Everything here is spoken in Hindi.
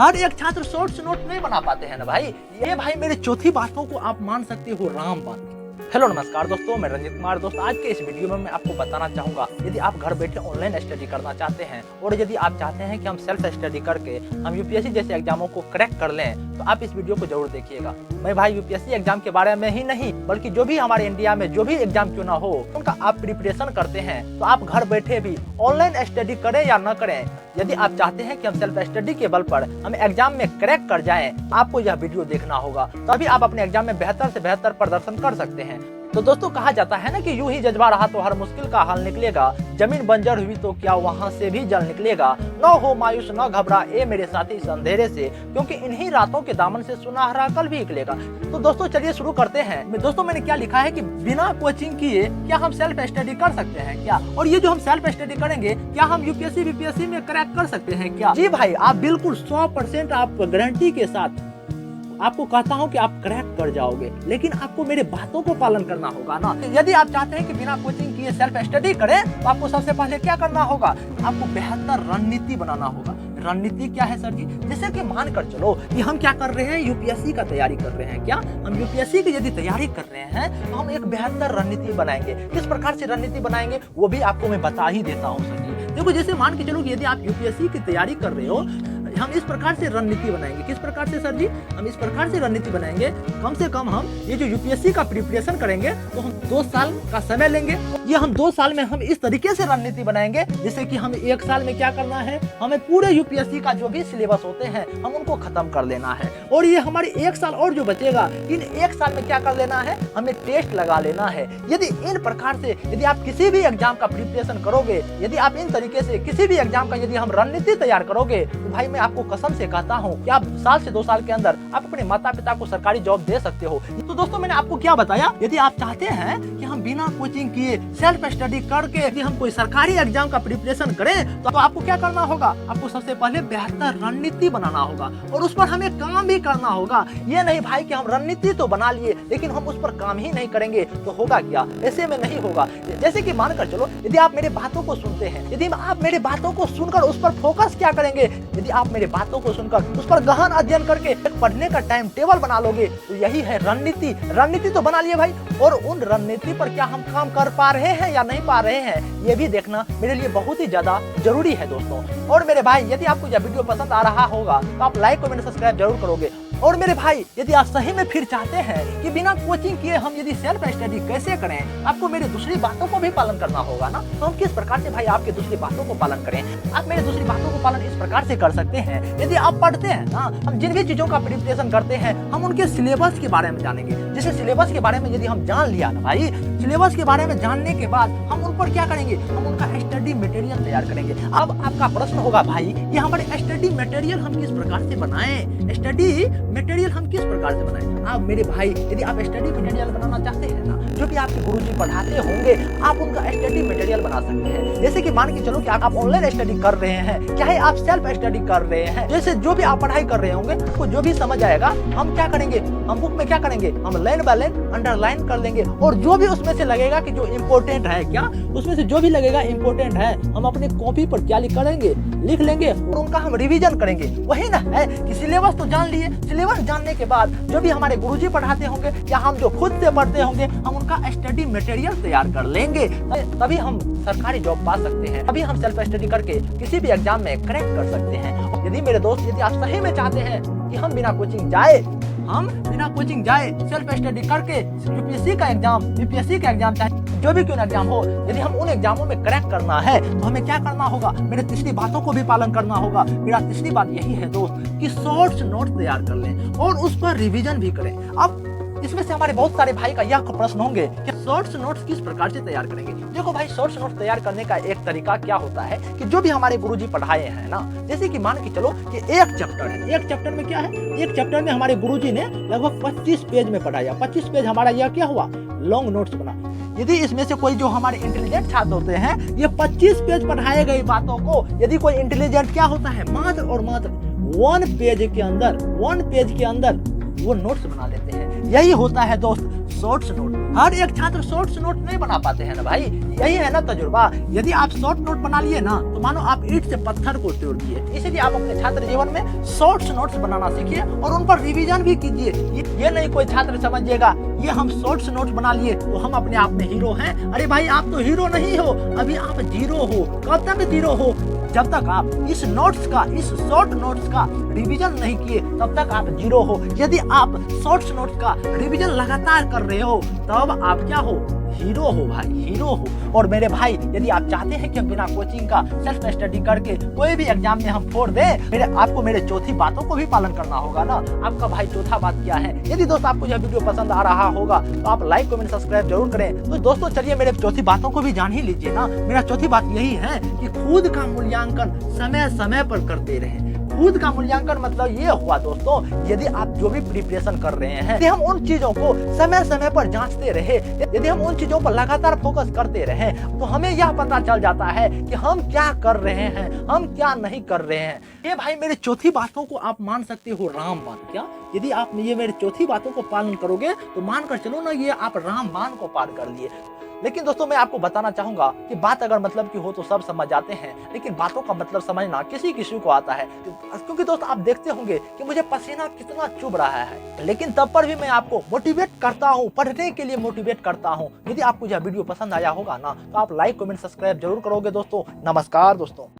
हर एक छात्र शॉर्ट्स नोट नहीं बना पाते हैं ना भाई। ये भाई मेरे चौथी बातों को आप मान सकते हो रामबाण। हेलो नमस्कार दोस्तों, मैं रंजित कुमार। दोस्तों आज के इस वीडियो में मैं आपको बताना चाहूंगा, यदि आप घर बैठे ऑनलाइन स्टडी करना चाहते हैं और यदि आप चाहते हैं कि हम सेल्फ स्टडी करके हम यूपीएससी जैसे एग्जामों को क्रैक कर लें, तो आप इस वीडियो को जरूर देखिएगा। मैं भाई यूपीएससी एग्जाम के बारे में ही नहीं बल्कि जो भी हमारे इंडिया में जो भी एग्जाम क्यों ना हो उनका आप प्रिपरेशन करते हैं, तो आप घर बैठे भी ऑनलाइन स्टडी करें या न करें, यदि आप चाहते हैं कि हम सेल्फ स्टडी के बल पर हम एग्जाम में क्रैक कर जाएं, आपको यह वीडियो देखना होगा, तभी आप अपने एग्जाम में बेहतर से बेहतर प्रदर्शन कर सकते हैं। तो दोस्तों कहा जाता है ना कि यूं ही जज्बा रहा तो हर मुश्किल का हल निकलेगा, जमीन बंजर हुई तो क्या वहां से भी जल निकलेगा, न हो मायूस न घबरा ए मेरे साथी इस अंधेरे से, क्योंकि इन्हीं रातों के दामन से सुनहरा कल भी निकलेगा। तो दोस्तों चलिए शुरू करते हैं। दोस्तों मैंने क्या लिखा है कि बिना कोचिंग किए क्या हम सेल्फ स्टडी कर सकते हैं क्या, और ये जो हम सेल्फ स्टडी करेंगे क्या हम यूपीएससी बीपीएससी में क्रैक कर सकते हैं क्या? जी भाई, आप बिल्कुल 100% आप गारंटी के साथ आपको कहता हूं कि आप क्रैक कर जाओगे, लेकिन आपको मेरे बातों को पालन करना होगा ना। यदि आप चाहते हैं कि बिना कोचिंग किए सेल्फ स्टडी करें, तो आपको सबसे पहले क्या करना होगा, आपको बेहतर रणनीति बनाना होगा। रणनीति क्या है सर जी? जैसे कि मान कर चलो कि हम क्या कर रहे हैं, यूपीएससी का तैयारी कर रहे हैं। क्या हम यूपीएससी की यदि तैयारी कर रहे हैं तो हम एक बेहतर रणनीति बनाएंगे। किस प्रकार से रणनीति बनाएंगे वो भी आपको मैं बता ही देता हूँ सर जी। देखो जैसे मान के चलो कि यदि आप यूपीएससी की तैयारी कर रहे हो, हम इस प्रकार से रणनीति बनाएंगे। किस प्रकार से सर जी? हम इस प्रकार से रणनीति बनाएंगे, कम से कम हम ये जो यूपीएससी का प्रिपरेशन करेंगे तो हम 2 साल का समय लेंगे। ये हम 2 साल में हम इस तरीके से रणनीति बनाएंगे जैसे कि हम 1 साल में क्या करना है, हमें पूरे यूपीएससी का जो भी सिलेबस होते हैं हम उनको खत्म कर लेना है, और ये हमारे 1 साल और जो बचेगा, इन 1 साल में क्या कर लेना है, हमें टेस्ट लगा लेना है। यदि इन प्रकार से यदि आप किसी भी एग्जाम का प्रिपरेशन करोगे, यदि आप इन तरीके से किसी भी एग्जाम का यदि हम रणनीति तैयार करोगे, तो भाई मैं आपको कसम से कहता हूं कि आप 1 साल से 2 साल के अंदर आप अपने माता पिता को सरकारी जॉब दे सकते हो। तो दोस्तों मैंने आपको क्या बताया, यदि आप चाहते हैं कि हम बिना कोचिंग किए सेल्फ स्टडी करके यदि हम कोई सरकारी एग्जाम का प्रिपरेशन करें, तो आपको क्या करना होगा, आपको सबसे पहले बेहतर रणनीति बनाना होगा और उस पर हमें काम भी करना होगा। ये नहीं भाई कि हम रणनीति तो बना लिए लेकिन हम उस पर काम ही नहीं करेंगे तो होगा क्या, ऐसे में नहीं होगा। जैसे कि मानकर चलो यदि आप मेरे बातों को सुनते हैं, यदि आप मेरे बातों को सुनकर उस पर फोकस क्या करेंगे, यदि आप मेरे बातों को सुनकर उस पर गहन अध्ययन करके पढ़ने का टाइम टेबल बना लोगे, तो यही है रणनीति। रणनीति तो बना लिए भाई, और उन रणनीति पर क्या हम काम कर पा रहे हैं या नहीं पा रहे हैं, ये भी देखना मेरे लिए बहुत ही ज्यादा जरूरी है दोस्तों। और मेरे भाई यदि आपको यह वीडियो पसंद आ रहा होगा तो आप लाइक कमेंट सब्सक्राइब जरूर करोगे। और मेरे भाई यदि आप सही में फिर चाहते हैं कि बिना कोचिंग किए हम यदि सेल्फ स्टडी कैसे करें, आपको मेरी दूसरी बातों को भी पालन करना होगा ना। तो हम किस प्रकार से भाई आपकी दूसरी बातों को पालन करें, आप मेरी दूसरी बातों को पालन इस प्रकार से कर सकते हैं, यदि आप पढ़ते हैं ना, हम जिन भी चीजों का प्रिपरेशन करते हैं हम उनके सिलेबस के बारे में जानेंगे। जैसे सिलेबस के बारे में यदि हम जान लिया ना भाई, सिलेबस के बारे में जानने के बाद हम उन पर क्या करेंगे, हम उनका स्टडी मटेरियल तैयार करेंगे। अब आपका प्रश्न होगा भाई ये हमारे स्टडी मटेरियल हम किस प्रकार से बनाएं, स्टडी मटेरियल हम किस प्रकार से बनाएं? आप मेरे भाई यदि आप स्टडी मटेरियल बनाना चाहते हैं ना, जो भी आपके गुरुजी पढ़ाते होंगे आप उनका स्टडी मटेरियल बना सकते हैं। जैसे कि मान के चलो कि आप ऑनलाइन स्टडी कर रहे हैं, चाहे आप सेल्फ स्टडी कर रहे हैं, जैसे जो भी आप पढ़ाई कर रहे होंगे आपको जो भी समझ आएगा हम क्या करेंगे, हम बुक में क्या करेंगे, हम लाइन बाय लाइन अंडरलाइन कर लेंगे, और जो भी उसमें से लगेगा कि जो इम्पोर्टेंट है, क्या उसमें से जो भी लगेगा इम्पोर्टेंट है, हम अपने कॉपी पर क्या लिख करेंगे, लिख लेंगे और उनका हम रिवीजन करेंगे। वही ना है कि सिलेबस तो जान लिए, सिलेबस जानने के बाद जो भी हमारे गुरुजी पढ़ाते होंगे या हम जो खुद से पढ़ते होंगे हम उनका स्टडी मटेरियल तैयार कर लेंगे, तभी हम सरकारी जॉब पा सकते हैं, तभी हम सेल्फ स्टडी करके किसी भी एग्जाम में क्रैक कर सकते हैं। यदि मेरे दोस्त यदि आप सही में चाहते हैं कि हम बिना कोचिंग जाए सेल्फ स्टडी करके यूपीएससी का एग्जाम, बीपीएससी का एग्जाम, चाहे जो भी क्यों ना एग्जाम हो, यदि हम उन एग्जामों में क्रैक करना है तो हमें क्या करना होगा, मेरे तीसरी बातों को भी पालन करना होगा। मेरा तीसरी बात यही है दोस्त कि शॉर्ट्स नोट तैयार कर लें और उस पर रिवीजन भी करें। अब इसमें से हमारे बहुत सारे भाई का यह प्रश्न होंगे कि शॉर्ट्स नोट्स किस प्रकार से तैयार करेंगे। देखो भाई शॉर्ट्स नोट्स तैयार करने का एक तरीका क्या होता है कि जो भी हमारे गुरुजी पढ़ाए हैं ना, जैसे कि मान के चलो कि एक चैप्टर है, एक चैप्टर में क्या है, एक चैप्टर में हमारे गुरुजी ने लगभग 25 पेज में पढ़ाया, 25 पेज हमारा यह क्या हुआ, लॉन्ग नोट्स बना। यदि इसमें से कोई जो हमारे इंटेलिजेंट छात्र होते हैं, ये 25 पेज पढ़ाए गई बातों को यदि कोई इंटेलिजेंट क्या होता है, मात्र और मात्र 1 पेज के अंदर वो नोट्स बना लेते हैं। यही होता है दोस्त शॉर्ट्स नोट। हर एक छात्र शॉर्ट्स नोट नहीं बना पाते हैं ना भाई, यही है ना तजुर्बा। यदि आप शॉर्ट नोट बना लिए ना तो मानो आप ईंट से पत्थर को तोड़ दिए। इसलिए आप अपने छात्र जीवन में शॉर्ट्स नोट्स बनाना सीखिए और उन पर रिवीजन भी कीजिए। ये नहीं कोई छात्र समझिएगा ये हम शॉर्ट्स नोट्स बना लिए तो हम अपने आप में हीरो हैं। अरे भाई आप तो हीरो नहीं हो, अभी आप जीरो हो। कब तक जीरो हो? जब तक आप इस नोट्स का, इस शॉर्ट नोट्स का रिवीजन नहीं किए तब तक आप जीरो हो। यदि आप शॉर्ट्स नोट्स का रिवीजन लगातार कर रहे हो तब आप क्या हो? हीरो हो भाई, हीरो हो। और मेरे भाई यदि आप चाहते हैं कि हम बिना कोचिंग का सेल्फ स्टडी करके कोई भी एग्जाम में हम फोड़ दें, आपको मेरे चौथी बातों को भी पालन करना होगा ना। आपका भाई चौथा बात क्या है? यदि दोस्त आपको यह वीडियो पसंद आ रहा होगा तो आप लाइक कमेंट सब्सक्राइब जरूर करें। तो दोस्तों चलिए मेरे चौथी बातों को भी जान ही लीजिए ना। मेरा चौथी बात यही है कि खुद का मूल्यांकन समय समय पर करते रहें। खुद का मूल्यांकन मतलब ये हुआ दोस्तों, यदि आप जो भी प्रिपरेशन कर रहे हैं यदि हम उन चीजों को समय समय पर जांचते रहे, यदि हम उन चीजों पर लगातार फोकस करते रहे तो हमें यह पता चल जाता है कि हम क्या कर रहे हैं, हम क्या नहीं कर रहे हैं। ये भाई मेरी चौथी बातों को आप मान सकते हो रामबाण। क्या यदि आप ये मेरी चौथी बातों को पालन करोगे तो मानकर चलो ना ये आप रामबाण को पार कर लिए। लेकिन दोस्तों मैं आपको बताना चाहूंगा कि बात अगर मतलब की हो तो सब समझ जाते हैं, लेकिन बातों का मतलब समझना किसी किसी को आता है। क्योंकि दोस्त आप देखते होंगे कि मुझे पसीना कितना चुभ रहा है, लेकिन तब पर भी मैं आपको मोटिवेट करता हूँ, पढ़ने के लिए मोटिवेट करता हूँ। यदि आपको यह वीडियो पसंद आया होगा ना तो आप लाइक कमेंट सब्सक्राइब जरूर करोगे दोस्तों। नमस्कार दोस्तों।